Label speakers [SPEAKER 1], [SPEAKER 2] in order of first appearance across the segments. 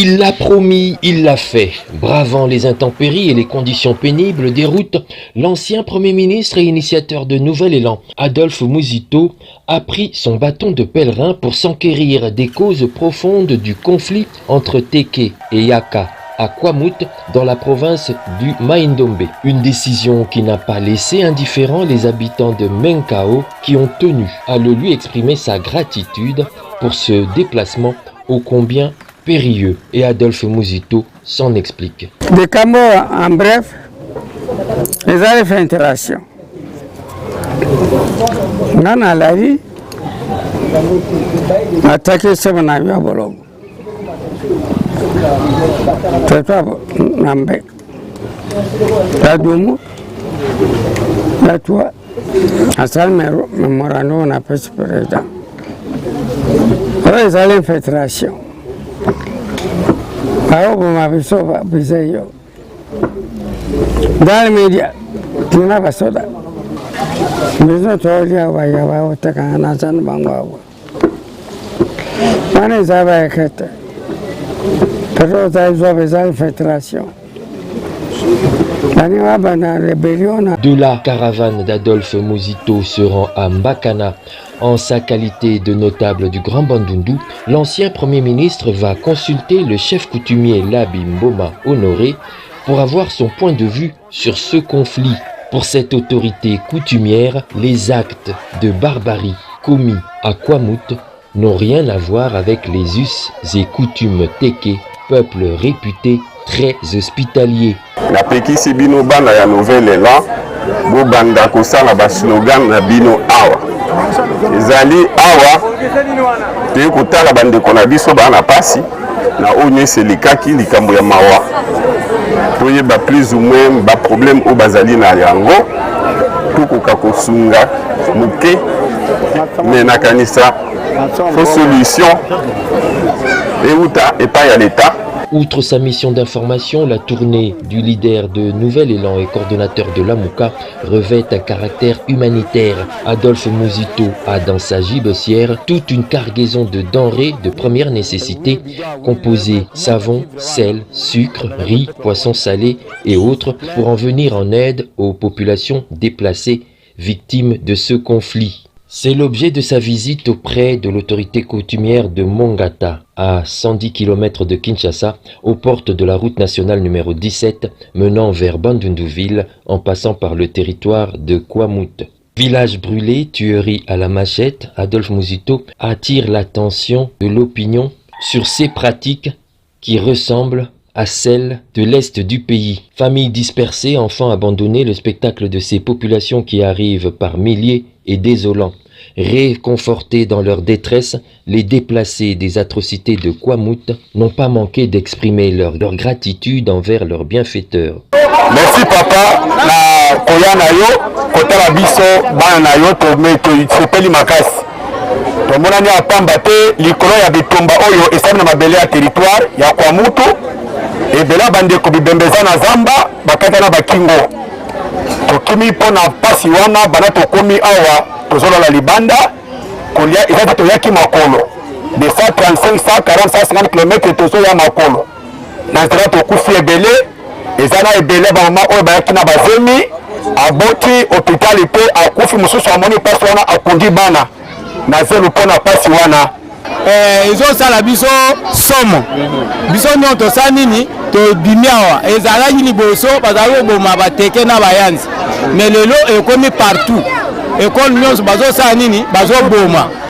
[SPEAKER 1] Il l'a promis, il l'a fait. Bravant les intempéries et les conditions pénibles des routes, l'ancien Premier ministre et initiateur de Nouvel Élan, Adolphe Muzito, a pris son bâton de pèlerin pour s'enquérir des causes profondes du conflit entre Teke et Yaka à Kwamouth dans la province du Mai-Ndombe. Une décision qui n'a pas laissé indifférents les habitants de Menkao qui ont tenu à le lui exprimer sa gratitude pour ce déplacement ô combien périlleux, et Adolphe Muzito s'en explique.
[SPEAKER 2] Des Camo, en bref, les avaient fait interaction. On a la vie, attaqué ce qu'on a vu à Bolo. C'est pas Nambe. La Doumou, la toi, à Salmero, Memorano, on a fait ce président. Ils allaient faire interaction. Dans les médias, tu n'as pas ça. Mais on t'a dit, on t'a
[SPEAKER 1] De la caravane d'Adolphe Muzito se rend à Mbakana. En sa qualité de notable du Grand Bandundu, l'ancien Premier ministre va consulter le chef coutumier Labi Mboma Honoré pour avoir son point de vue sur ce conflit. Pour cette autorité coutumière, les actes de barbarie commis à Kwamouth n'ont rien à voir avec les us et coutumes Teke, peuple réputé très hospitalier.
[SPEAKER 3] La pekisi bino bana ya Nouvel Élan, bo banda kosala ba slogan na bino awa. Ezali awa te kotala bandeko na biso bana pasi na onye selikaki likambo ya mawa. Toyeba plus ou moins ba problème o bazali na yango tukoka kosunga muke mais na kanisa fo solution euta epai ya l'État.
[SPEAKER 1] Outre sa mission d'information, la tournée du leader de Nouvel Élan et coordonnateur de l'Amouka revêt un caractère humanitaire. Adolphe Muzito a dans sa gibecière toute une cargaison de denrées de première nécessité composées savon, sel, sucre, riz, poissons salés et autres pour en venir en aide aux populations déplacées victimes de ce conflit. C'est l'objet de sa visite auprès de l'autorité coutumière de Mongata, à 110 km de Kinshasa, aux portes de la route nationale numéro 17, menant vers Bandundu-ville, en passant par le territoire de Kwamouth. Village brûlé, tuerie à la machette, Adolphe Muzito attire l'attention de l'opinion sur ces pratiques qui ressemblent à celles de l'Est du pays. Familles dispersées, enfants abandonnés, le spectacle de ces populations qui arrivent par milliers est désolant. Réconfortés dans leur détresse, les déplacés des atrocités de Kwamouth n'ont pas manqué d'exprimer leur gratitude envers leurs bienfaiteurs.
[SPEAKER 3] Merci papa, na koya na yo, kotala biso bana na yo to sepeli makasi. To monani apamba te likolo ya bitumba oyo esami na mabele ya territoire ya Kwamouth ebela bandeko bibembeza na zamba bakata na bakingo. Tokimi pona pasi wana bana tokomi awa tozolola libanda kolia ezati toyaki makolo de 135 140 150 km tozoya makolo na nzela tokufi ebele ezana ebele bamama oyo bayaki na bazemi aboti hôpital mpe akufi mosusu amoni pasi wana akundi bana na zelo mpona pasi wana
[SPEAKER 2] ezosala biso somo biso nyonso tosala nini tobimi awa ezalaki liboso bazali koboma bateke na bayanzi mais lelo ekomi partout.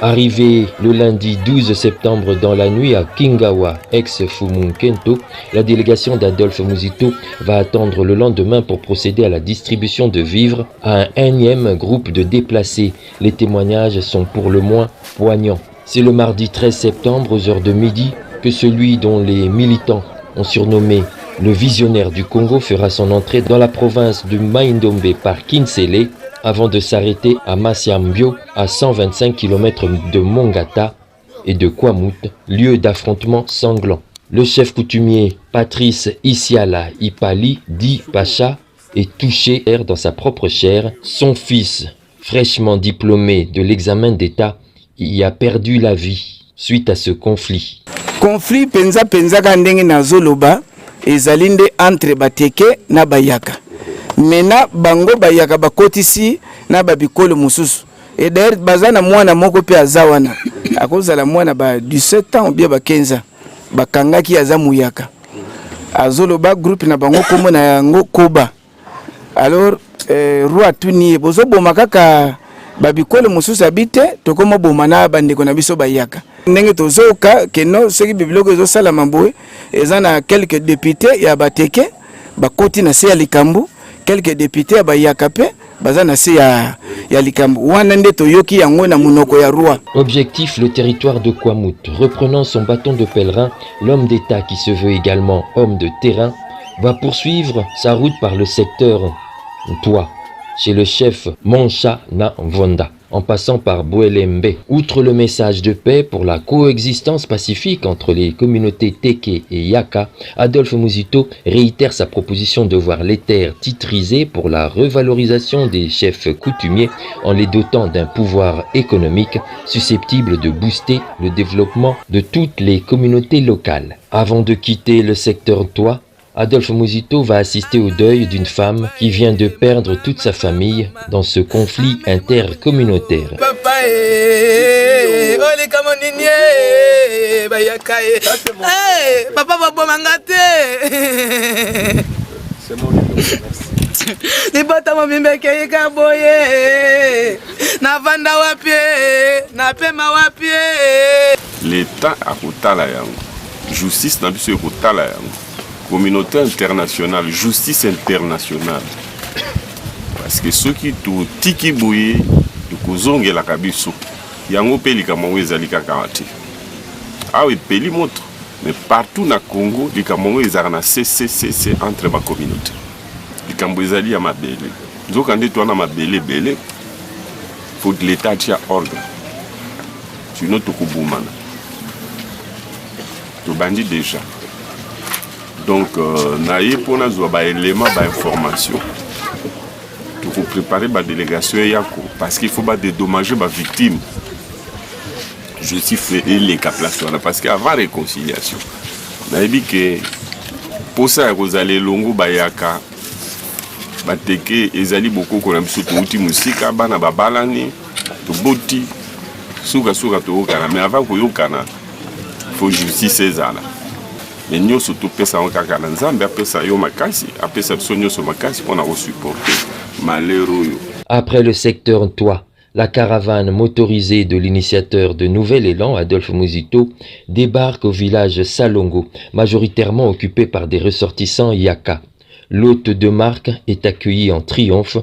[SPEAKER 1] Arrivé le lundi 12 septembre dans la nuit à Kingawa, ex-Fumunkento, la délégation d'Adolphe Muzito va attendre le lendemain pour procéder à la distribution de vivres à un énième groupe de déplacés. Les témoignages sont pour le moins poignants. C'est le mardi 13 septembre aux heures de midi que celui dont les militants ont surnommé le visionnaire du Congo fera son entrée dans la province du Mai-Ndombe par Kinsele, avant de s'arrêter à Masiambio, à 125 km de Mongata et de Kwamouth, lieu d'affrontement sanglant. Le chef coutumier Patrice Isiala Ipali, dit Pacha, est touché dans sa propre chair. Son fils, fraîchement diplômé de l'examen d'État, y a perdu la vie suite à ce conflit.
[SPEAKER 2] conflit penza kandenge na zoloba ezali nde entre bateke na bayaka. Mena bango bayaka bakotisi na babikolo mususu. Et d'ailleurs bazana mwana moko pe azawana. Akozala mwana ba 17 ans ou bien ba 15 ans. Bakangaki aza muyaka. Azoloba groupe na bango komo na yango koba. Alors roi tuni bozo boma kaka babikolo mususu abite tokomo boma na bandeko na biso bayaka. Ndenge tozoka keno soki bibiloko ezosala mamboe eza na quelques députés ya bateke bakoti na se ya likambo, quelques députés ya bayaka pe baza na se ya likambo wana nde toyoki yango na munoko ya roi.
[SPEAKER 1] Objectif, le territoire de Kwamut. Reprenant son bâton de pèlerin, l'homme d'État qui se veut également homme de terrain va poursuivre sa route par le secteur Toa, chez le chef Moncha na Vonda, en passant par Bouelembe. Outre le message de paix pour la coexistence pacifique entre les communautés Teke et Yaka, Adolphe Muzito réitère sa proposition de voir les terres titrisées pour la revalorisation des chefs coutumiers en les dotant d'un pouvoir économique susceptible de booster le développement de toutes les communautés locales. Avant de quitter le secteur Toa, Adolphe Muzito va assister au deuil d'une femme qui vient de perdre toute sa famille dans ce conflit intercommunautaire.
[SPEAKER 4] L'État a kotala yango, justice na biso ekotala yango. Communauté internationale, justice internationale. Parce que ceux qui tout tiki boye, de kozonge la kabiso, yango peli kamongo ezali kakati. Ah oui, peli montre. Mais partout na Congo, les kamongo ezali na CCCC entre ma communauté. Les kambo ezali ya mabele. Nzokande to na mabele bele. Faut que l'État tia ordre. Sinon to kubumana. To bandi déjà. Donc, naïe pour nous avoir des éléments d'information. Pour préparer la délégation parce qu'il faut pas dédommager les victimes. Je suis fait les caplations parce qu'avant la réconciliation, naïe dit que pour ça vous allez longo bayaka, bateke ezali beaucoup qu'on a mis sur outil musique, bana babalani, to boti, suga to okana. Mais avant que yokana, faut justice ezala. Mais nous surtout pesa en kaka na nzambe apesa yo makasi apesa biso nyonso makasi pour na supporter malheureux.
[SPEAKER 1] Après le secteur Toa, la caravane motorisée de l'initiateur de Nouvel Élan, Adolphe Muzito, débarque au village Salongo, majoritairement occupé par des ressortissants Yaka. L'hôte de marque est accueilli en triomphe.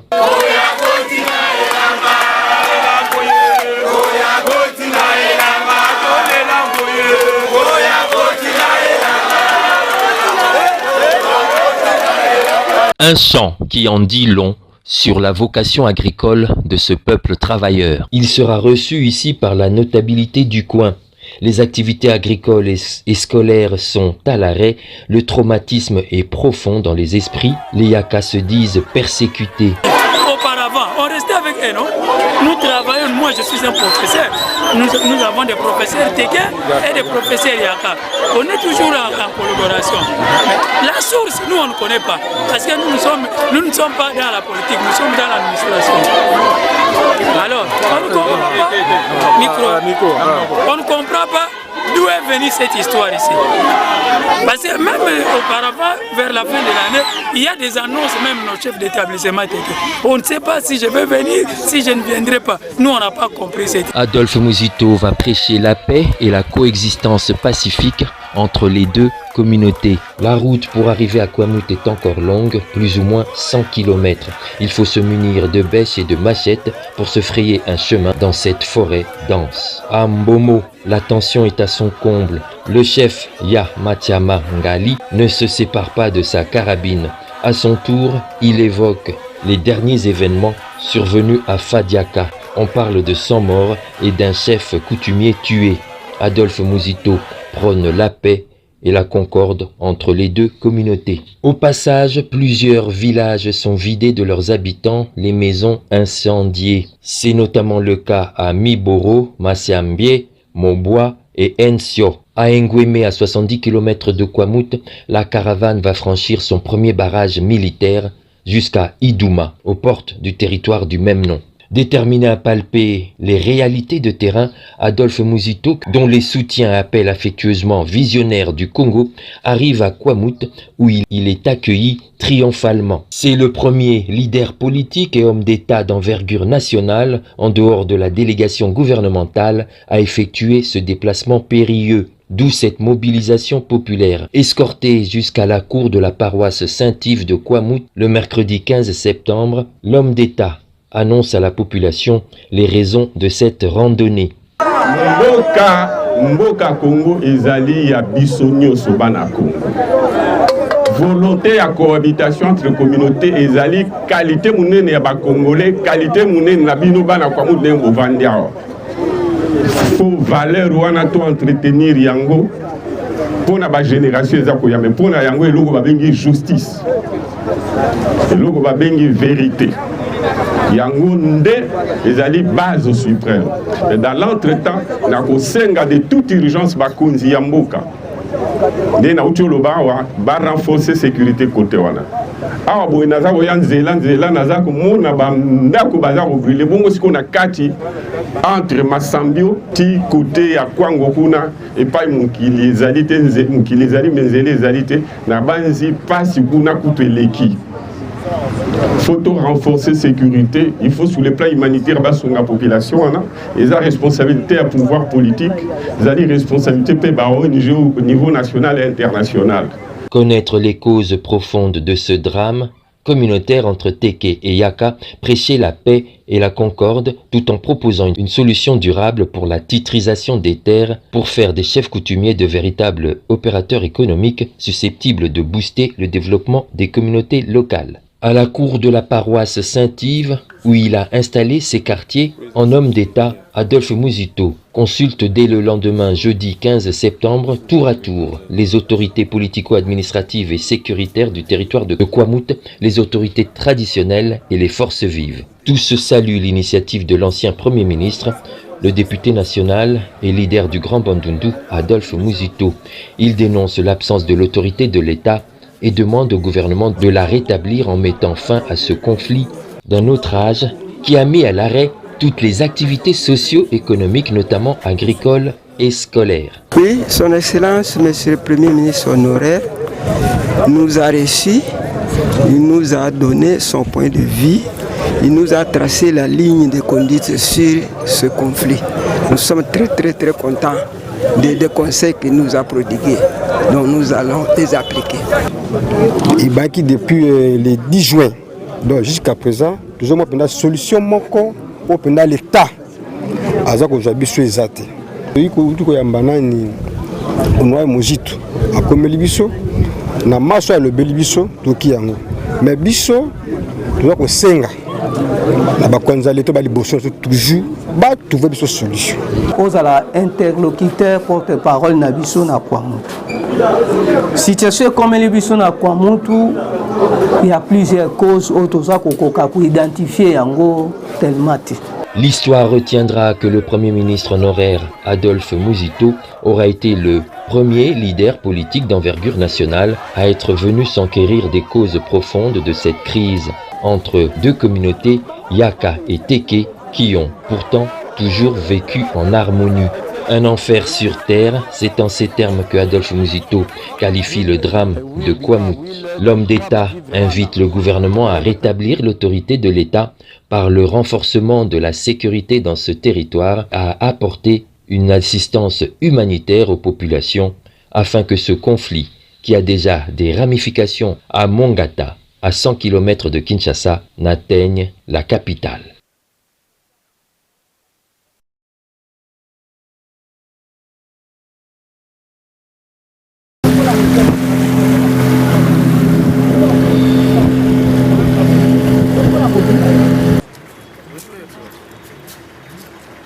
[SPEAKER 1] Un chant qui en dit long sur la vocation agricole de ce peuple travailleur. Il sera reçu ici par la notabilité du coin. Les activités agricoles et scolaires sont à l'arrêt, le traumatisme est profond dans les esprits, les Yakas se disent persécutés.
[SPEAKER 5] Auparavant, on restait avec eux, non? Nous travaillons, moi je suis un professeur, nous avons des professeurs Teke et des professeurs Yaka. On est toujours en collaboration. Mais la source, nous on ne connaît pas, parce que nous ne sommes pas dans la politique, nous sommes dans l'administration. Alors, on ne comprend pas d'où est venue cette histoire ici. Parce que même auparavant, vers la fin de l'année, il y a des annonces, même nos chefs d'établissement. On ne sait pas si je vais venir, si je ne viendrai pas. Nous, on n'a pas compris cette histoire.
[SPEAKER 1] Adolphe Muzito va prêcher la paix et la coexistence pacifique entre les deux communautés. La route pour arriver à Kwamut est encore longue, plus ou moins 100 km. Il faut se munir de bêches et de machettes pour se frayer un chemin dans cette forêt dense. À Mbomo, la tension est à son comble. Le chef Ya Matiama Ngali ne se sépare pas de sa carabine. À son tour, il évoque les derniers événements survenus à Fadiaka. On parle de 100 morts et d'un chef coutumier tué. Adolphe Muzito prône la paix et la concorde entre les deux communautés. Au passage, plusieurs villages sont vidés de leurs habitants, les maisons incendiées. C'est notamment le cas à Miboro, Masiambie, Moboa, et Ensio. À Ngweme, à 70 km de Kwamouth, la caravane va franchir son premier barrage militaire jusqu'à Idouma, aux portes du territoire du même nom. Déterminé à palper les réalités de terrain, Adolphe Muzito, dont les soutiens appellent affectueusement visionnaire du Congo, arrive à Kwamouth où il est accueilli triomphalement. C'est le premier leader politique et homme d'État d'envergure nationale, en dehors de la délégation gouvernementale, à effectuer ce déplacement périlleux. D'où cette mobilisation populaire. Escorté jusqu'à la cour de la paroisse Saint-Yves de Kwamouth le mercredi 15 septembre, l'homme d'État annonce à la population les raisons de cette randonnée.
[SPEAKER 6] Mboka Congo ezali ya biso nyonso bana Congo. Volonté ya cohabitation entre communautés ezali qualité munene ya ba Congolais, qualité munene na bino bana Kwamouth ndenge bovandi awa. Faut valeur wana to entretenir yango pona ba génération eza koyamba pona yango eloko babengi justice. Eloko babengi vérité. Yango nde ezali base suprême. Et dans l'entretemps, na kosenga de toute urgence bakonzi ya mboka. Nde na uti oloba awa ba renforcer sécurité côté wana. Awa boye naza koya nzela naza komona bandako baza kobrûler bongo siko na kati entre Masambio ti côté ya Kwango kuna epai mokili ezali te mokili ezali menzele ezali te na banzi pasi kuna kutu eleki. Il faut renforcer la sécurité, il faut sur le plan humanitaire sur la population, et la responsabilité à pouvoir politique, la responsabilité au niveau national et international.
[SPEAKER 1] Connaître les causes profondes de ce drame communautaire entre Teke et Yaka, prêcher la paix et la concorde tout en proposant une solution durable pour la titrisation des terres pour faire des chefs coutumiers de véritables opérateurs économiques susceptibles de booster le développement des communautés locales. À la cour de la paroisse Saint-Yves, où il a installé ses quartiers, en homme d'État, Adolphe Muzito consulte dès le lendemain, jeudi 15 septembre, tour à tour, les autorités politico-administratives et sécuritaires du territoire de Kwamouth, les autorités traditionnelles et les forces vives. Tous saluent l'initiative de l'ancien Premier ministre, le député national et leader du Grand Bandundu, Adolphe Muzito. Il dénonce l'absence de l'autorité de l'État et demande au gouvernement de la rétablir en mettant fin à ce conflit d'un autre âge qui a mis à l'arrêt toutes les activités socio-économiques, notamment agricoles et scolaires.
[SPEAKER 7] Oui, son Excellence, Monsieur le Premier ministre honoraire, nous a reçus, il nous a donné son point de vue, il nous a tracé la ligne de conduite sur ce conflit. Nous sommes très contents des conseils qu'il nous a prodigués. Donc nous allons les appliquer.
[SPEAKER 8] Il baki depuis le 10 juin. Donc jusqu'à présent, nous avons une solution pour l'État. Azako jabi so ezate. Iko tuko ya mbanani onwa mojito akomeli biso na maso ya lobeli biso toki yango. Mais biso toza ko senga na bakonza leto ba liboso toujours ba trouver biso solution.
[SPEAKER 9] Ozala interlocuteur porte-parole na biso na Kwamouth. Situation comme les biso na Kwamouth, il y a plusieurs causes autour pour identifier yango tellement.
[SPEAKER 1] L'histoire retiendra que le Premier ministre honoraire Adolphe Muzito aura été le premier leader politique d'envergure nationale à être venu s'enquérir des causes profondes de cette crise entre deux communautés, Yaka et Teke, qui ont pourtant toujours vécu en harmonie. Un enfer sur terre, c'est en ces termes que Adolphe Muzito qualifie le drame de Kwamouth. L'homme d'État invite le gouvernement à rétablir l'autorité de l'État par le renforcement de la sécurité dans ce territoire, à apporter une assistance humanitaire aux populations afin que ce conflit, qui a déjà des ramifications à Mongata, à 100 km de Kinshasa, n'atteigne la capitale.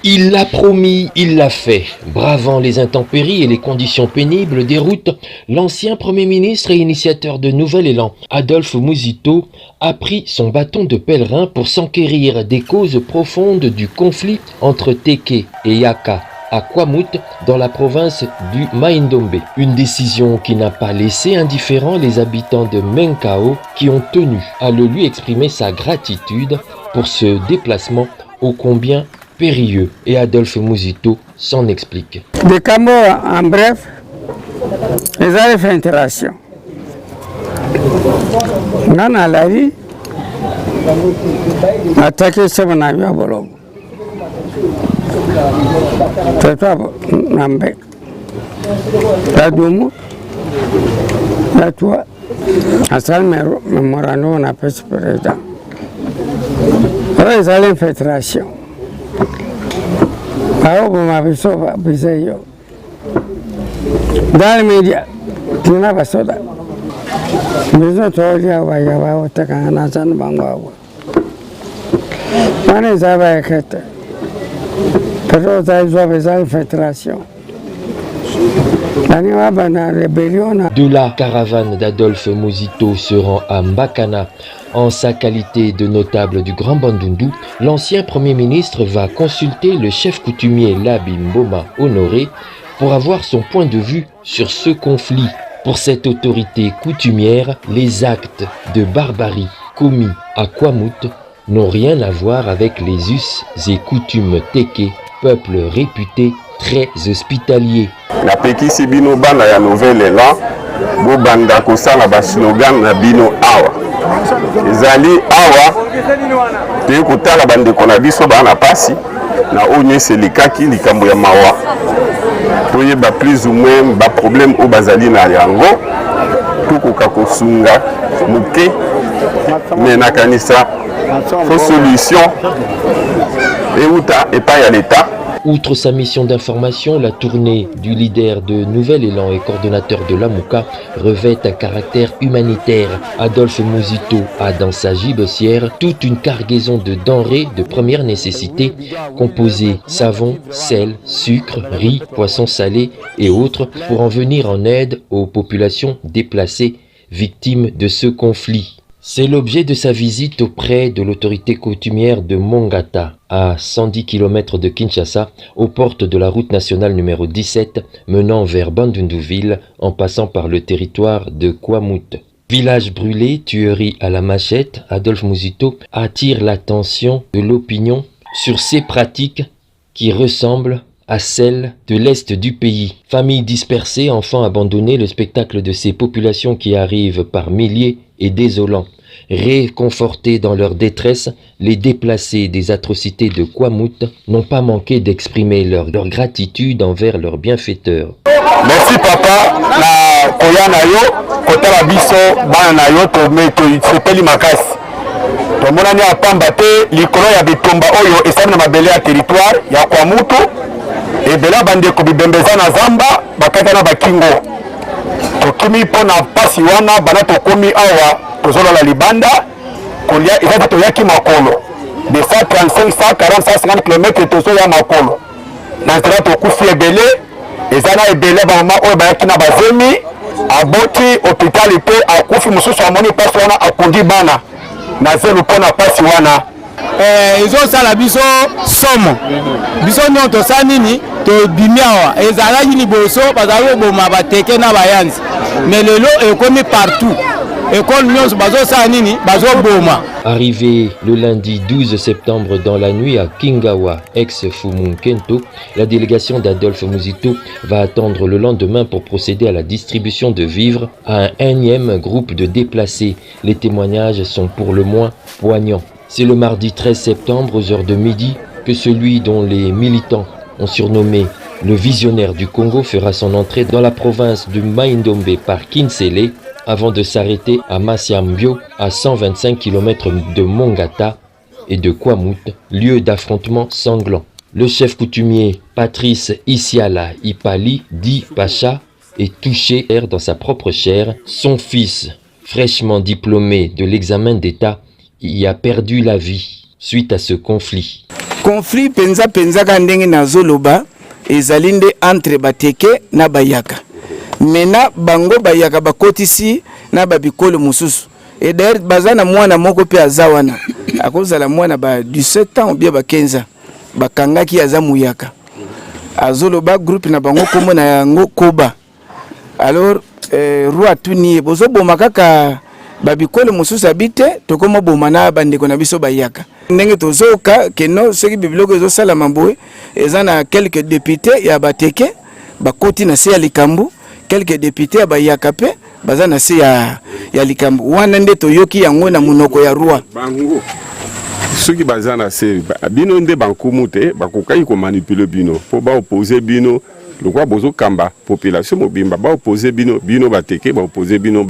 [SPEAKER 1] Il l'a promis, il l'a fait. Bravant les intempéries et les conditions pénibles des routes, l'ancien Premier ministre et initiateur de Nouvel Élan, Adolphe Muzito, a pris son bâton de pèlerin pour s'enquérir des causes profondes du conflit entre Teke et Yaka, à Kwamut, dans la province du Mai-Ndombe. Une décision qui n'a pas laissé indifférents les habitants de Menkao qui ont tenu à le lui exprimer sa gratitude pour ce déplacement ô combien périlleux. Et Adolphe Muzito s'en explique.
[SPEAKER 10] De Cambo, en bref, les arrêts fait interaction. Dans la vie, attaquer ce qu'on a vu à Bolo. C'est pas Nambe. La Doumou, la toi, à Salmero, Memorano, on appelle ce président. Les arrêts fait interaction. Alors, vous m'avez sauvé, dans les médias, tu n'as pas ça. Besoin de dire, ouais, ouais, t'as qu'un ensemble bango. On est avec elle. Peut-être qu'ils ont fédération.
[SPEAKER 1] De la caravane d'Adolphe Muzito se rend à Mbakana. En sa qualité de notable du Grand Bandundu, l'ancien Premier ministre va consulter le chef coutumier Labi Mboma Honoré pour avoir son point de vue sur ce conflit. Pour cette autorité coutumière, les actes de barbarie commis à Kwamut n'ont rien à voir avec les us et coutumes Teke, peuple réputé très hospitalier.
[SPEAKER 4] Na pekisi bino bana ya nouvelle élan bo banda kosala ba slogan na bino awa ezali awa te kotala bandeko na biso bana pasi na onye selikaki likambo ya mawa toyeba plus ou moins ba problème o bazali na yango tukoka kosunga moke mais nakanisa fo solution euta epai ya l'État.
[SPEAKER 1] Outre sa mission d'information, la tournée du leader de Nouvel Élan et coordonnateur de l'Amouka revêt un caractère humanitaire. Adolphe Muzito a dans sa gibecière toute une cargaison de denrées de première nécessité composées savon, sel, sucre, riz, poissons salés et autres pour en venir en aide aux populations déplacées victimes de ce conflit. C'est l'objet de sa visite auprès de l'autorité coutumière de Mongata, à 110 km de Kinshasa, aux portes de la route nationale numéro 17, menant vers Bandundu-ville, en passant par le territoire de Kwamut. Village brûlé, tuerie à la machette, Adolphe Muzito attire l'attention de l'opinion sur ces pratiques qui ressemblent à celles de l'Est du pays. Familles dispersées, enfants abandonnés, le spectacle de ces populations qui arrivent par milliers est désolant. Réconfortés dans leur détresse, les déplacés des atrocités de Kwamut n'ont pas manqué d'exprimer leur gratitude envers leurs bienfaiteurs.
[SPEAKER 3] Merci papa, na koya na yo, kotala biso bana na yo to sepeli makasi. To monani apamba te likolo ya bitumba oyo esami na mabele ya territoire ya Kwamutu ebela bandeko bibembeza na zamba bakata na bakingo. Tokimi pona pasi wana bana tokomi awa tozolo la libanda kolia ezati toyaki makolo de 135 140 150 km tozo ya makolo na nzela tokufi ebele ezana ebele bamama oyo bayaki na bazemi aboti hôpital pe akufi mosusu amoni pasi wana akundi bana na zelo mpona pasi wana
[SPEAKER 2] ezosala biso somo biso nyonso tosala nini tobimi awa ezalaki liboso bazali koboma bateke na bayanzi mais lelo ekomi partout.
[SPEAKER 1] Arrivé le lundi 12 septembre dans la nuit à Kingawa, ex-Fumunkento, la délégation d'Adolphe Muzito va attendre le lendemain pour procéder à la distribution de vivres à un énième groupe de déplacés. Les témoignages sont pour le moins poignants. C'est le mardi 13 septembre aux heures de midi que celui dont les militants ont surnommé le visionnaire du Congo fera son entrée dans la province du Mai-Ndombe par Kinsele, avant de s'arrêter à Masiambio, à 125 km de Mongata et de Kwamut, lieu d'affrontement sanglant. Le chef coutumier Patrice Isiala Ipali, dit Pacha, est touché dans sa propre chair. Son fils, fraîchement diplômé de l'examen d'État, y a perdu la vie suite à ce conflit.
[SPEAKER 2] Conflit penza kandenge na zoloba ezalinde entre bateke na bayaka. Mena bango bayaka bakotisi na babikolo mususu. Et d'ailleurs bazana mwana moko pe azawana. Akozala mwana ba 17 ans ou bien ba 15 ans. Bakangaki aza muyaka. azoloba groupe na bango kombo na yango Koba. Alors roi tuni bozo boma kaka babikolo mususu abite tokoma boma na bandeko na biso bayaka ndenge tozoka keno soki bibiloko ezo sala mamboe ezana quelques députés ya bateke bakoti na se ya likambu quelques députés ya bayaka pe baza na se ya likambu wana nde toyoki yango na munoko ya roi
[SPEAKER 6] bango soki baza na se bino nde bankumu te bakokai ko manipuler bino po ba opposer bino lokwa bozo kamba population mobimba ba opposer bino bateke ba opposer bino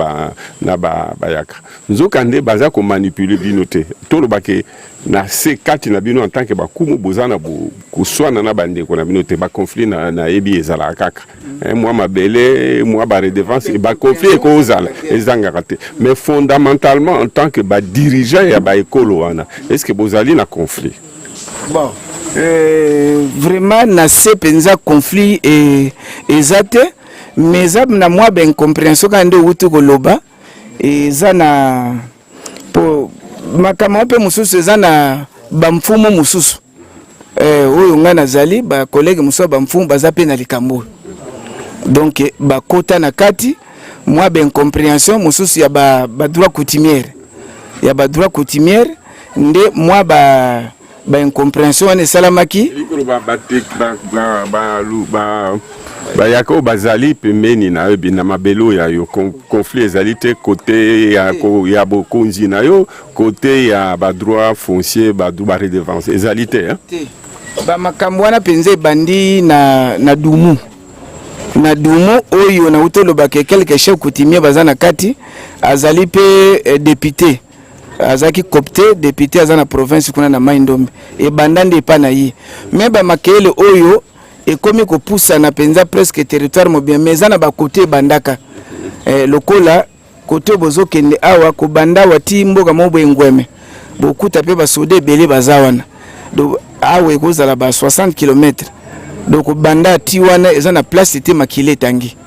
[SPEAKER 6] na bayaka nzoka nde baza ko manipuler bino te to lobake na se kati na bino en tant que bakumu bozana kuswana na bandeko na bino te ba conflit na ebi ezala kaka moi mabele moi ba redevance et ba conflit ko ozala ezanga raté mais fondamentalement en tant que ba dirigeant ya ba ekolo wana est-ce que bozali na conflit
[SPEAKER 2] bon vraiment na se penza conflit et ezate mais ça na moi ben compréhension quand de wutu koloba eza na po makama pe mususu eza na bamfumu mususu oyo nga nazali ba collègue mususu bamfumu baza pe na likambo donc ba kota na kati moi ben compréhension mususu ya ba droit coutumière ya ba droit coutumière nde moi ba incompréhension ane salamaki
[SPEAKER 6] ba yako bazali pemeni na yo bina mabelo ya yo conflit ezali te côté ya bokonzi na yo côté ya ba droit foncier ba redevance ezali te
[SPEAKER 2] ba makambo wana penze bandi na dumu oyo na utolo ba quelque chef coutumier bazana kati azali pe député azaki copté député azana province kuna na Maindombe e bandande pa na yi mais ba makele oyo e komi ko poussa na penza presque territoire mobile mais ana ba côté bandaka lokola côté bozo kende awa ko banda wati mboka mobo engweme bokuta pe ba sode belé bazawana do awe ko zala ba 60 km donc banda ti wana ezana place te makile tangi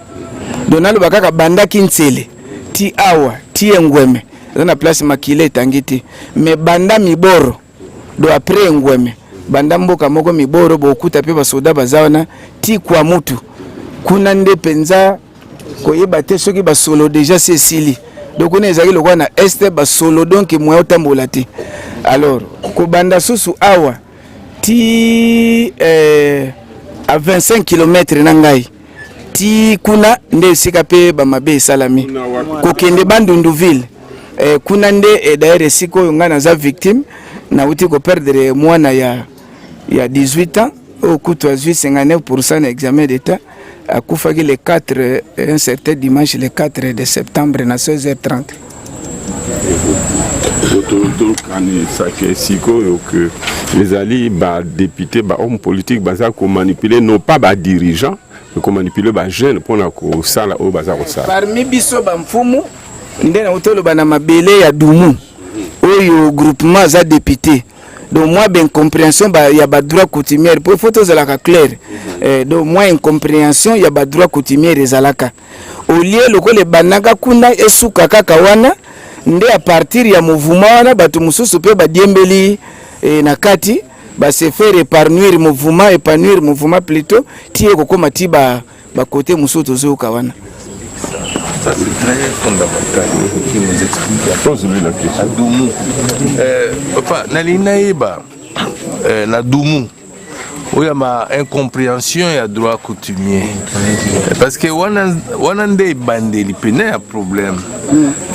[SPEAKER 2] donalo bakaka banda kinsele ti awa ti engweme na place makile tangiti mais banda miboro do après ngweme banda mboka moko miboro bokuta pe basoda bazawana ti kwa mutu kuna nde penza koyeba te soki basolo déjà c'est sili donc on ezali lokwa na este basolo donc moyo tambola te alors ko banda susu awa ti à 25 km na ngai ti kuna nde sika pe ba mabe salami ko kende bandunduville kuna nde d'ailleurs siko yonga na za victime na uti ko perdre mwana ya 18 ans au kutu 59% na examen d'état akufaki le 4 un certain dimanche le 4 de septembre na 16h30
[SPEAKER 6] que les alliés ba députés ba hommes politiques baza ko manipuler non pas ba dirigeants mais ko manipuler ba jeunes pour na ko sala o baza ko sala
[SPEAKER 2] parmi biso ba mfumu nde na utolo bana mabele ya dumu oyo groupement za député donc moi ben compréhension ba ya ba droit coutumière pour photo zalaka clair donc moi incompréhension ya ba droit coutumière ezalaka au lieu lokole banaka kuna esuka kaka wana nde à partir ya mouvement wana batu mususu pe ba diembeli na kati ba se faire épanouir mouvement plutôt tie kokoma ti ba côté mususu zoka wana.
[SPEAKER 11] Ça c'est très fondamental qui nous explique. Pose-lui la question. Doumou. Papa, Nalinaïba, na Doumou, où il y a ma incompréhension et droit coutumier. Parce que Wanande Bandeli Pene a problème.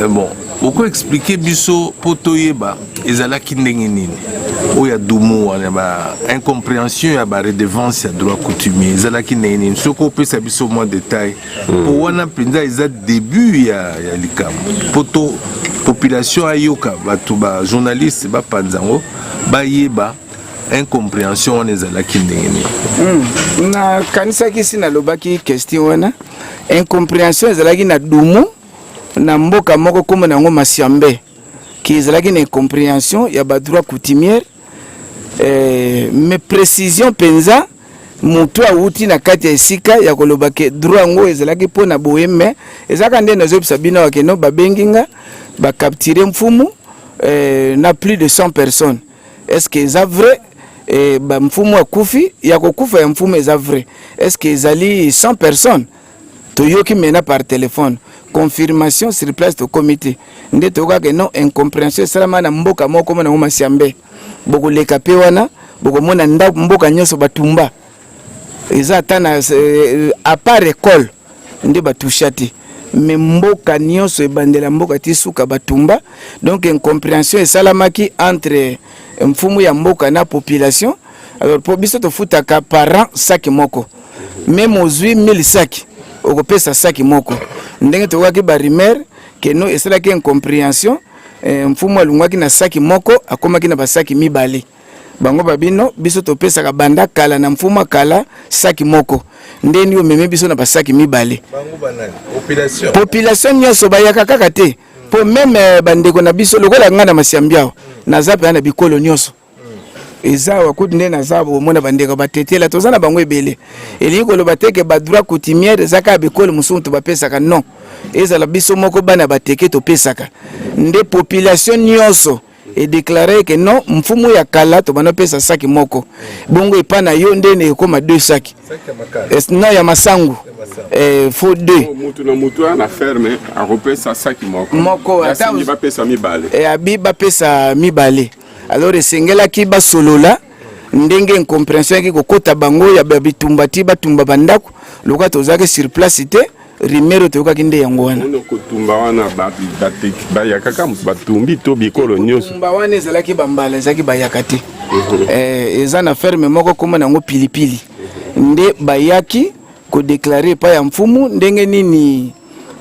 [SPEAKER 11] Bon, pourquoi expliquer Bisso Potoyeba et Zala Kindenginine? Où il y a Doumou, il y a incompréhension et redevance et droit coutumier. Zala Kindenginine. Ce qu'on peut savoir sur moins de détails. Pour Wana Pinda, il y a début, il y a l'ICAM. Poto, population Ayoka, Batuba, journaliste, Panzango, Bayeba. Incompréhension on est à la kindengeni
[SPEAKER 2] na kanisa kisi na lobaki question wana incompréhension ezalaki na dumu na mboka moko komo na ngo masiambe ki ezalaki na incompréhension ya ba droit coutumière mais précision penza mutu awuti na kati ya esika ya kolobaki droit ngo ezalaki pona boyeme ezaka nde na zopsa bino wakeno babenginga ba capturer mfumu na plus de 100 personnes. Est-ce que c'est vrai? mfumu akufi ya kokufa ya mfumu eza vrai est-ce que ezali 100 personnes toyoki mena par téléphone confirmation sur place de comité nde tokaka non incompréhension esalama na mboka moko mona Masiambe bokoleka pe wana bokomona mboka nyonso batumba eza ata na à part école nde batusha te mais mboka nyonso ebandela mboka ti suka batumba donc incompréhension esalamaki entre mfumu ya mboka na population. Alors po biso tofutaka par an saki moko même ozwi 1000 saki okopesa saki moko ndenge tokaki ba rumeur ke no esalaki incompréhension mfumu alungwaki na saki moko akomaki na basaki mibale bango babino biso topesaka banda kala na mfumu kala saki moko ndeni omeme biso na basaki mibale
[SPEAKER 11] bango banani
[SPEAKER 2] population nyonso bayaka kaka te po même bandeko na biso lokola nga na Masiambiao naza pe na bikolo nyonso eza wakuti nde naza bomona bandeko batetela tozana bango ebele elingi koloba teke badroit coutumière ezaka bikolo mosusu to bapesaka non ezala biso moko bana bateke topesaka nde population nyonso et déclaré que non mfumu ya kala to bana pesa saki moko bongo epana yo ndene ekoma 2 saki non ya masangu faut 2
[SPEAKER 6] mutu na mutu na ferme akopesa saki
[SPEAKER 2] moko
[SPEAKER 6] ata ba pesa mibale
[SPEAKER 2] abi ba pesa mibale. Alors esengela ki basolola ndenge incompréhension ki kokota bango ya bitumba ti batumba bandako loka tozake sur place te rimero toyoka kinde yango wana
[SPEAKER 6] kotumba wana bayakaka batumbi to bikolo nyonso
[SPEAKER 2] kotumba wana ezalaki bambala ezalaki bayaka te eza na ferme moko koma nango pilipili nde bayaki kodeklare pa ya mfumu ndenge nini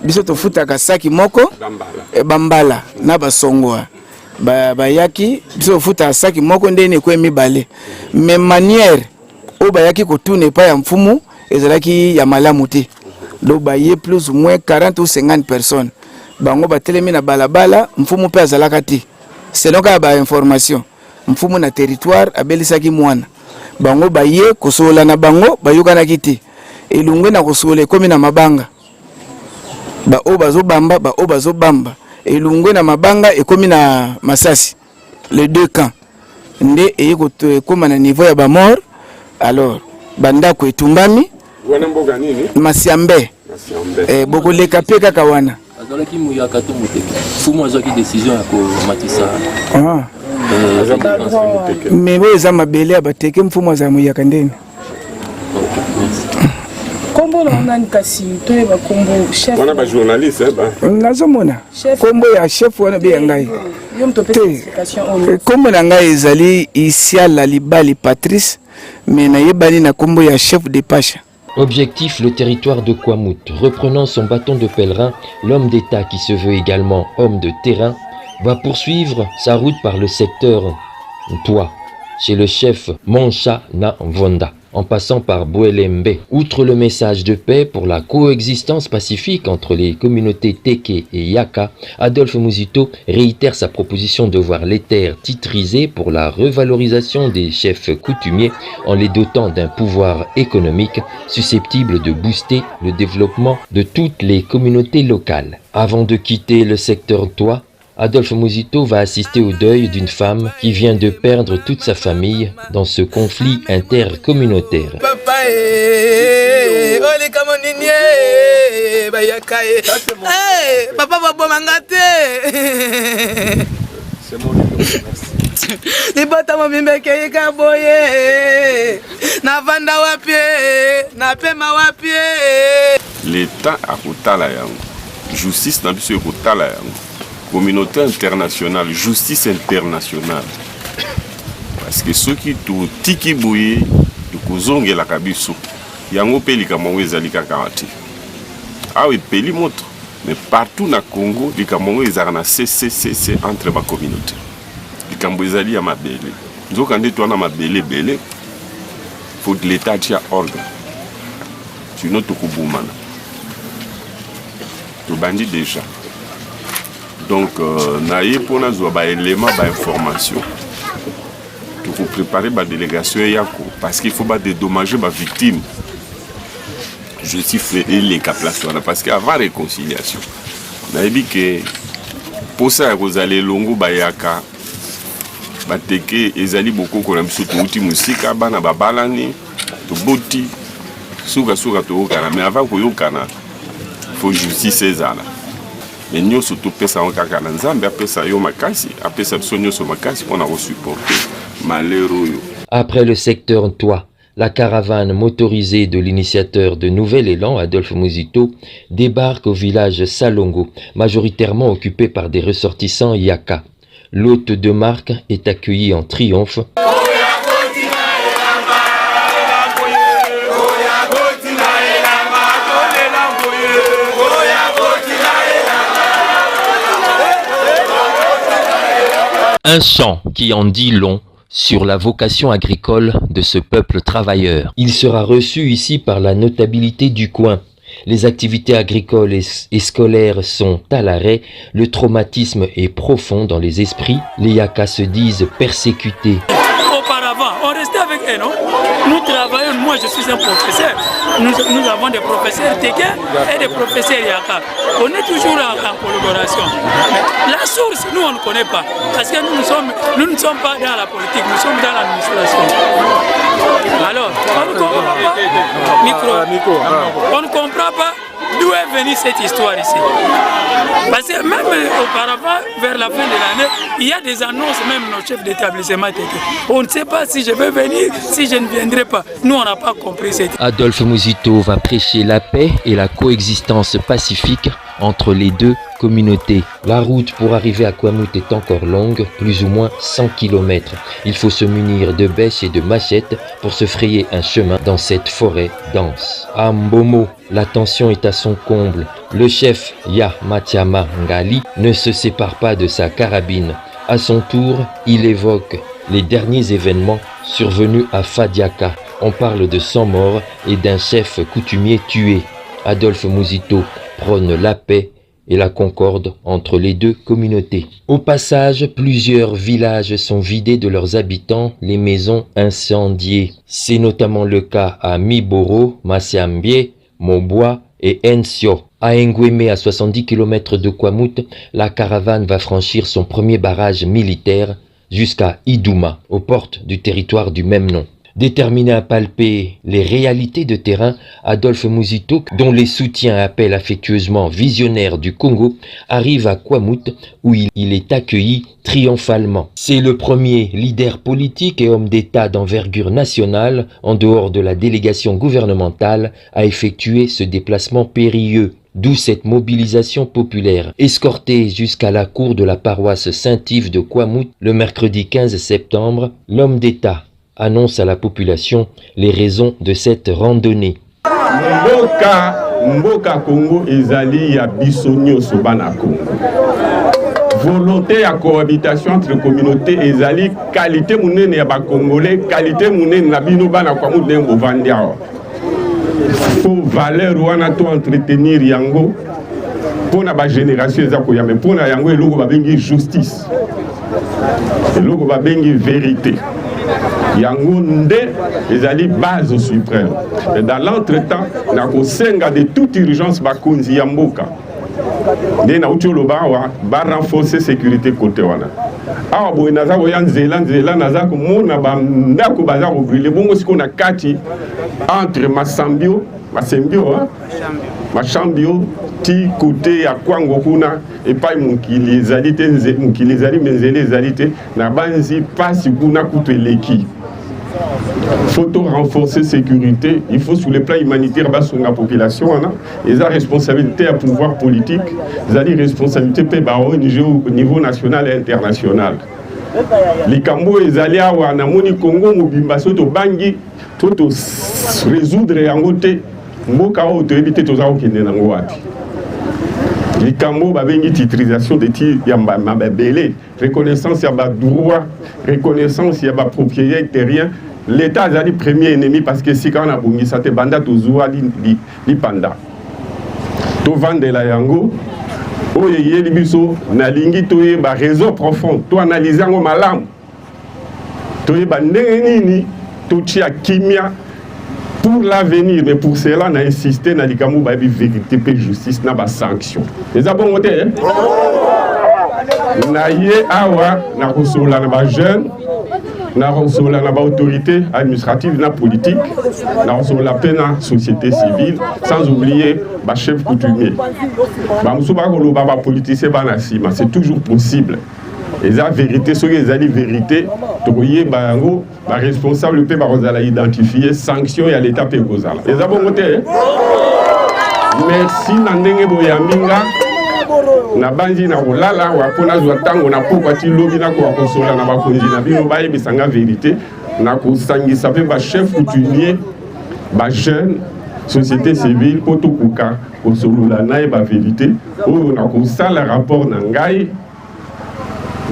[SPEAKER 2] biso tofutaka saki moko bambala na basongoa bayaki biso tofutaka saki moko ndenge ekwe mibale mais manière oyo bayaki kotuna pa ya mfumu ezalaki ya malamu te do baye plus ou moins 40 ou 50 personnes bango batelemi na balabala mfumu pe azalaka te selon ka ba information mfumu na territoire abelisaki mwana bango baye kosola na bango bayokanaki te elungwe na kosola ekomi na mabanga ba o bazo bamba elungwe na mabanga ekomi na masasi les deux camps nde ekoma na niveau ya ba mort. Alors bandako etumbami
[SPEAKER 6] wana mboga nini
[SPEAKER 2] Masiambe bokoleka pe kaka wana
[SPEAKER 1] azalaki muyaka to muteke fumu azaki décision ya komatisa
[SPEAKER 2] mais oyo eza mabele ya bateke mfumu aza muyaka ndeni
[SPEAKER 12] kombo na nani kasi toyeba kombo chef
[SPEAKER 6] wana ba journaliste
[SPEAKER 2] nazomona kombo ya chef wana be ya ngai kombo na ngai ezali Isiala Libali Patrice mais nayebani na kombo ya chef de Pacha.
[SPEAKER 1] Objectif, le territoire de Kwamut. Reprenant son bâton de pèlerin, l'homme d'État qui se veut également homme de terrain va poursuivre sa route par le secteur Toa, chez le chef Moncha Na Vonda, en passant par Bouelembe. Outre le message de paix pour la coexistence pacifique entre les communautés Teke et Yaka, Adolphe Muzito réitère sa proposition de voir les terres titrisées pour la revalorisation des chefs coutumiers en les dotant d'un pouvoir économique susceptible de booster le développement de toutes les communautés locales. Avant de quitter le secteur Toa, Adolphe Muzito va assister au deuil d'une femme qui vient de perdre toute sa famille dans ce conflit intercommunautaire.
[SPEAKER 4] L'État a kotala yango, justice na biso kotala yango. Communauté internationale, justice internationale. Parce que ceux qui tout tiki bouye, de kozonge la kabiso, yango peli kamongo ezalika karate. Ah oui, peli montre. Mais partout na Congo, les kamongo ezarana CCCC entre ma communauté. Les kambo ezali ya mabele. Nous quand tu as mabele bele, faut que l'État tia ordre. Sinon tu kubumana. Tu bandit déjà. Donc, naïe pour nous avoir des éléments d'information. Il faut préparer la délégation parce qu'il faut dédommager les victimes. Je suis fait les cas parce qu'avant réconciliation, naïe dit que pour ça vous allez longo bayaka bateke ezali bokoko na biso touti musika bana babalani toboti suka toyokana mais avant koyokana faut justice ezala mais nyonso topesa yango kaka na nzambe apesa yo makasi apesa biso nyonso makasi mpona kosupporter malheur oyo.
[SPEAKER 1] Après le secteur Toit, la caravane motorisée de l'initiateur de Nouvel Élan, Adolphe Muzito, débarque au village Salongo, majoritairement occupé par des ressortissants Yaka. L'hôte de marque est accueilli en triomphe. Un chant qui en dit long sur la vocation agricole de ce peuple travailleur. Il sera reçu ici par la notabilité du coin. Les activités agricoles et scolaires sont à l'arrêt, le traumatisme est profond dans les esprits, les Yakas se disent persécutés.
[SPEAKER 5] Auparavant, on restait avec eux, non? Nous travaillons, moi je suis un professeur, nous avons des professeurs Téké et des professeurs Yaka. On est toujours en collaboration. La source, nous on ne connaît pas, parce que nous ne sommes pas dans la politique, nous sommes dans l'administration. Alors, on ne comprend pas, on ne comprend pas d'où est venue cette histoire ici. Parce que même auparavant, vers la fin de l'année, il y a des annonces, même nos chefs d'établissement. On ne sait pas si je vais venir, si je ne viendrai pas. Nous, on n'a pas compris cette histoire.
[SPEAKER 1] Adolphe Muzito va prêcher la paix et la coexistence pacifique entre les deux communautés. La route pour arriver à Kwamut est encore longue, plus ou moins 100 km. Il faut se munir de bêches et de machettes pour se frayer un chemin dans cette forêt dense. À Mbomo, la tension est à son comble. Le chef Ya Matiama Ngali ne se sépare pas de sa carabine. À son tour, il évoque les derniers événements survenus à Fadiaka. On parle de 100 morts et d'un chef coutumier tué. Adolphe Muzito prône la paix et la concorde entre les deux communautés. Au passage, plusieurs villages sont vidés de leurs habitants, les maisons incendiées. C'est notamment le cas à Miboro, Masiambie, Moboa et Ensio. À Ngweme, à 70 km de Kwamut, la caravane va franchir son premier barrage militaire jusqu'à Idouma, aux portes du territoire du même nom. Déterminé à palper les réalités de terrain, Adolphe Muzito, dont les soutiens appellent affectueusement visionnaire du Congo, arrive à Kwamut où il est accueilli triomphalement. C'est le premier leader politique et homme d'État d'envergure nationale, en dehors de la délégation gouvernementale, à effectuer ce déplacement périlleux. D'où cette mobilisation populaire. Escorté jusqu'à la cour de la paroisse Saint-Yves de Kwamut le mercredi 15 septembre, l'homme d'État annonce à la population les raisons de cette randonnée.
[SPEAKER 6] Mboka Congo ezali ya biso nyonso bana Congo. Volonté ya cohabitation entre communautés ezali qualité munene ya ba Congolais, qualité munene na bino bana kwa mutu ndengo vandia. Faut valeur wana to entretenir yango pona ba génération za ko yame pona yango eloko ba bengi justice. Eloko ba bengi vérité. Yango nde ezali base suprême. Et dans l'entretemps, na kosenga de toute urgence bakonzi ya mboka. Nde na utolo ba renforcer sécurité côté wana. Awa boye naza ko yanzela naza ko mona ba ndako baza ko brûler bongo siko na kati entre Masambio ti côté ya Kwango kuna et pas mukili ezali te mukili ezali menzele ezali te na banzi pasi kuna kuteleki. Faut renforcer sécurité, il faut sur le plan humanitaire sur la population, et la responsabilité à pouvoir politique, la responsabilité au niveau national et international. Les Cambo et Zalia ou Anamoni Congo Mobimba Soto Bangi, tout résoudre en côté, Moka ou éviter tous les qui n'ont pas. Les Cambo Babengi titrisation de Yamba Mabélé, reconnaissance yaba droit, reconnaissance yaba propriété terrien. L'État est le premier ennemi parce que si on a boumi, ça te banda toujours li panda. To vendre la yango, oye ye libiso na lingi to ye ba réseau profond, to analyser ngo malam. To ye ba nini to tia kimia pour l'avenir, mais pour cela on a insisté na likamou ba vérité et justice na ba sanction. Les abongoté hein? na ye awa na kosola na ba jeune na kosola na ba autorité administrative na politique na kosola pe na société civile sans oublier ba chef coutumier ba musu ba koloba ba politicien ba na sima c'est toujours possible. Et la vérité, ce que les vérité, toye bango, ba responsable pe ba kozala identifier sanction ya l'état pe kozala. Et ça bon côté. Merci na ndenge boyaminga. Na banji na kolala wa pona zwa tango na pokwa ti lobi na ko kosola na bakonzi na bino baye bisanga vérité na ko sangisa pe ba chef coutumier ba jeune société civile poto kuka kosolola na ba vérité o na ko sala rapport na ngai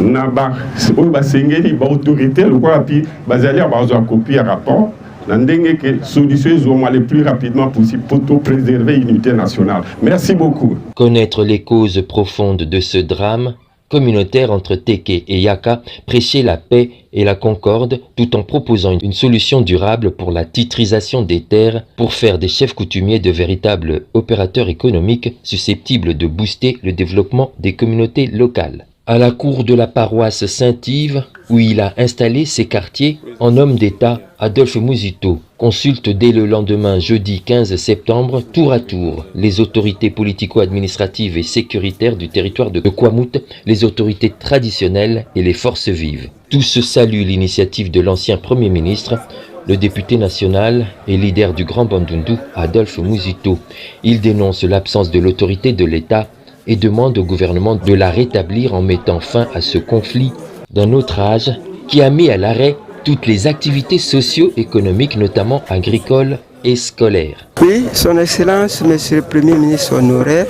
[SPEAKER 6] na ba o ba sengeli ba autorité le quoi puis bazali ba zo copie rapport na ndenge que solution ezoma le plus rapidement possible pour préserver l'unité nationale. Merci beaucoup.
[SPEAKER 1] Connaître les causes profondes de ce drame communautaire entre Teke et Yaka, prêcher la paix et la concorde tout en proposant une solution durable pour la titrisation des terres pour faire des chefs coutumiers de véritables opérateurs économiques susceptibles de booster le développement des communautés locales. À la cour de la paroisse Saint-Yves, où il a installé ses quartiers, en homme d'État, Adolphe Muzito consulte dès le lendemain, jeudi 15 septembre, tour à tour, les autorités politico-administratives et sécuritaires du territoire de Kwamouth, les autorités traditionnelles et les forces vives. Tous saluent l'initiative de l'ancien Premier ministre, le député national et leader du Grand Bandundu, Adolphe Muzito. Il dénonce l'absence de l'autorité de l'État et demande au gouvernement de la rétablir en mettant fin à ce conflit d'un autre âge qui a mis à l'arrêt toutes les activités socio-économiques, notamment agricoles et scolaires.
[SPEAKER 7] Oui, Son Excellence, Monsieur le Premier ministre honoraire,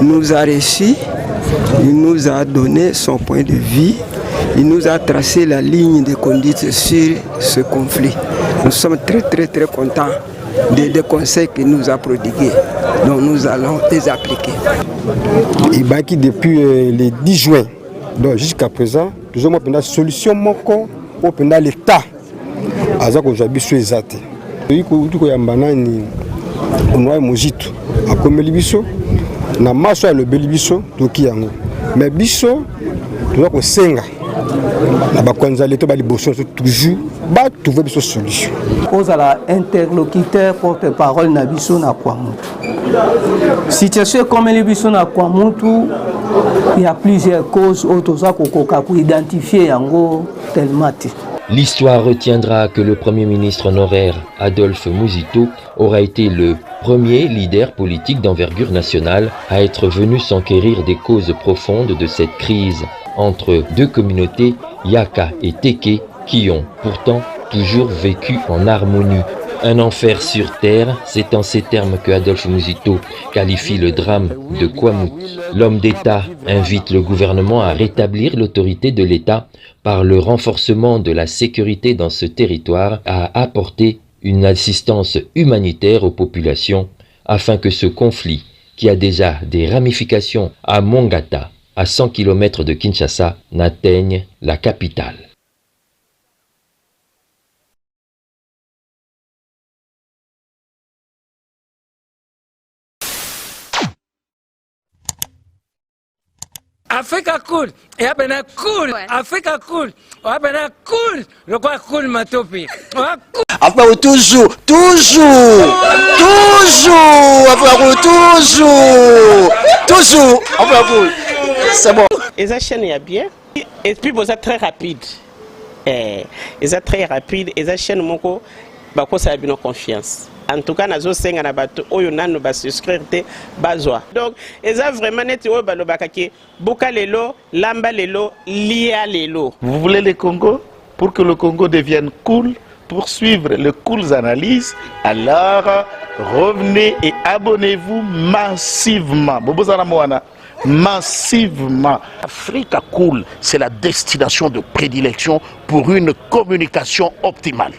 [SPEAKER 7] nous a reçus, il nous a donné son point de vue, il nous a tracé la ligne de conduite sur ce conflit. Nous sommes très contents des conseils qu'il nous a prodigués, dont nous allons les appliquer.
[SPEAKER 8] Il baki depuis le 10 juin, donc jusqu'à présent, nous avons une solution pour l'État. Azak aujourd'hui sur les athées. Il y a banani onwa mojito akomeli biso na maso ya le belibiso toki yango. Mais biso doit ko senga na ba konza leto ba liboso toujours ba trouver biso solution.
[SPEAKER 9] Aux interlocuteur porte-parole na biso na Kwamouth. Situation comme les biso na Kwamouth, il y a plusieurs causes autour pour identifier yango tellement.
[SPEAKER 1] L'histoire retiendra que le Premier ministre honoraire Adolphe Muzito aura été le premier leader politique d'envergure nationale à être venu s'enquérir des causes profondes de cette crise entre deux communautés, Yaka et Teke, qui ont pourtant toujours vécu en harmonie. Un enfer sur terre, c'est en ces termes que Adolphe Muzito qualifie le drame de Kwamouth. L'homme d'État invite le gouvernement à rétablir l'autorité de l'État par le renforcement de la sécurité dans ce territoire, à apporter une assistance humanitaire aux populations afin que ce conflit, qui a déjà des ramifications à Mongata, à 100 km de Kinshasa, n'atteigne la capitale.
[SPEAKER 13] Africa cool, et abena cool, Africa cool, abena cool, le quoi cool matopi.
[SPEAKER 14] Enfin toujours, enfin toujours, enfin c'est bon.
[SPEAKER 15] Et ça chaîne est bien, et puis vous êtes très rapide. Et ça très rapide, et ça chaîne mon co, bah quoi ça a bien confiance. En tout cas, nous avons na bato oyo nanu ba souscrire te bazwa. Donc, eza vraiment net oyo ba lobakaki boka lelo, lamba lelo, lia lelo.
[SPEAKER 16] Vous voulez le Congo pour que le Congo devienne cool, pour suivre les cool analyses, alors revenez et abonnez-vous massivement. Bobozana Moana. Massivement. Africa Cool, c'est la destination de prédilection pour une communication optimale.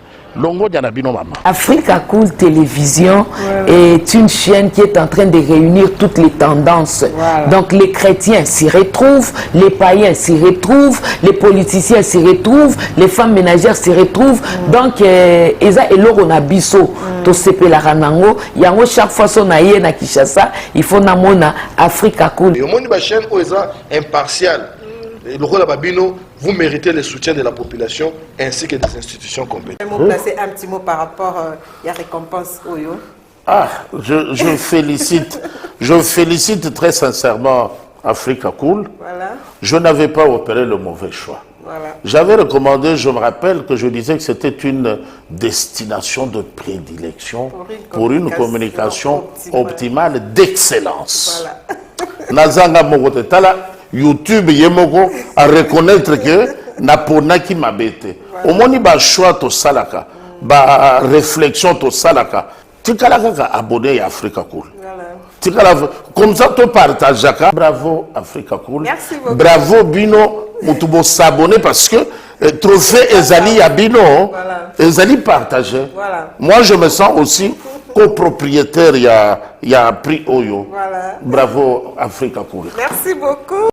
[SPEAKER 17] Africa Cool Télévision est une chaîne qui est en train de réunir toutes les tendances. Donc les chrétiens s'y retrouvent, les païens s'y retrouvent, les politiciens s'y retrouvent, les femmes ménagères s'y retrouvent. Donc eza eloko na biso to sepela nango yango chaque fois son aye na Kinshasa, il faut namona Africa Cool.
[SPEAKER 18] Et au monde ba chaîne eza impartial. le rôle à Babino, vous méritez le soutien de la population ainsi que des institutions compétentes.
[SPEAKER 19] Vous placer un petit mot par rapport à la récompense Oyo.
[SPEAKER 16] Ah, je félicite très sincèrement Africa Cool.
[SPEAKER 19] Voilà.
[SPEAKER 16] Je n'avais pas opéré le mauvais choix.
[SPEAKER 19] Voilà.
[SPEAKER 16] J'avais recommandé, je me rappelle que je disais que c'était une destination de prédilection pour une communication optimale d'excellence. Nazanga Mogote Tala, YouTube Yemoko à reconnaître que Naponaki Mabete. Au moins, il y a un choix to salaka, ba réflexion to salaka. Tikalaka abonné à Africa Cool. Comme ça, tu partages. Bravo Africa Cool.
[SPEAKER 19] Merci beaucoup.
[SPEAKER 16] Bravo Bino. Mutubo s'abonner parce que trophée Ezali à Bino, Ezali partagé.
[SPEAKER 19] Voilà.
[SPEAKER 16] Moi, je me sens aussi copropriétaire. Il y a un prix Oyo.
[SPEAKER 19] Voilà.
[SPEAKER 16] Bravo Africa Cool.
[SPEAKER 19] Merci beaucoup.